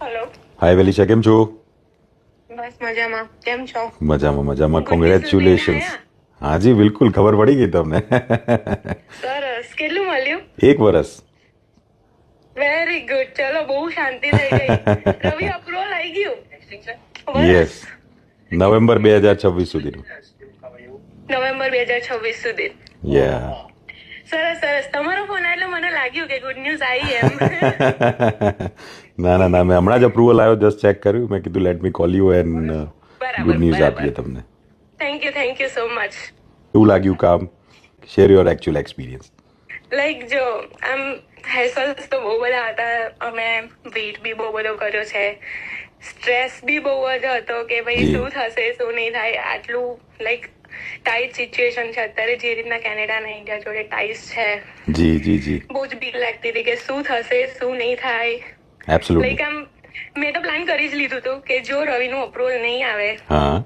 Hello. હાય વેલિશા, કેમ છો? બસ મજામાં. કેમ છો? મજામાં મજામાં. Good news લઈને કોંગ્રેચ્યુલેશન્સ. આયા? હાજી બિલકુલ, ખબર પડી ગઈ તમને. સરસ. કેટલું મળ્યું? 1 વર્ષ. Very good. ચલો, બહુ શાંતિ થઈ ગઈ. રવિ અપ્રુવલ આવી ગયું. યસ, નવેમ્બર 2026 સુધીનું. નવેમ્બર 2026 સુધી. યા. સરસ સરસ. તમારો ફોન એટલે મને લાગ્યું કે ગુડ ન્યૂઝ આવી એમ. ના ના ના, મેં હમણાં જ અપ્રુવલ આવ્યો, જસ્ટ ચેક કર્યું. મેં કીધું let me call you and good news આપીએ તમને. Thank you so much. એવું લાગ્યું કામ? Share your actual experience. Like જો આમ હેસલ્સ તો બહુ બધા હતા. અમે વેઇટ બી બહુ બધો કર્યો છે. સ્ટ્રેસ બી બહુ જ હતો કે ભાઈ જી. શું થશે શું નહીં થાય. આટલું લાઈક ટાઈટ સિચ્યુએશન છે અત્યારે, જે રીતના કેનેડા અને ઇન્ડિયા જોડે ટાઈસ છે. જી જી જી, બહુ જ બીક લાગતી હતી કે શું થશે શું નહીં થાય. એબ્સોલ્યુટલી. લાઈક આમ મેં તો પ્લાન કરી જ લીધું હતું કે જો રવિનું અપ્રુવલ નહીં આવે હા.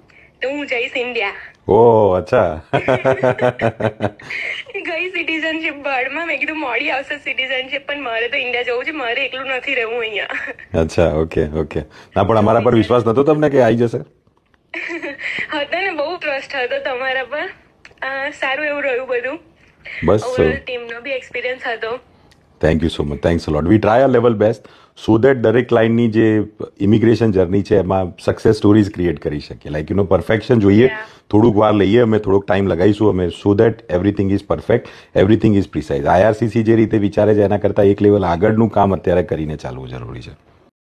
તો હું જઈશ ઇન્ડિયા. ઓહ અચ્છા. ગઈ સિટીઝનશીપ બાળમાં. મેં કીધું મોડી આવશે સિટીઝનશીપ, પણ મારે તો ઇન્ડિયા જવું છે. મારે એકલું નથી રહેવું અહીંયા. અચ્છા, ઓકે ઓકે. ના પણ અમારા પર વિશ્વાસ નતો તમને કે આવી જશે? હતો ને, બહુ ટ્રસ્ટ હતો તમારા પર. સારું એવું રહ્યું બધું. બસ ઓવરઓલ ટીમનો બી એક્સપિરિયન્સ હતો. Thank you so much, thanks a lot. V try a level best so that દરેક ક્લાઇન્ટની જે ઇમિગ્રેશન જર્ની છે એમાં સક્સેસ સ્ટોરીઝ ક્રિએટ કરી શકીએ. લાઈક યુ નો પરફેક્શન જોઈએ, Yeah. થોડુંક વાર લઈએ અમે, થોડોક ટાઈમ લગાવીશું અમે, so that everything is perfect, everything is precise. IRCC જે રીતે વિચારે છે એના કરતાં એક લેવલ આગળનું કામ અત્યારે કરીને ચાલવું જરૂરી છે.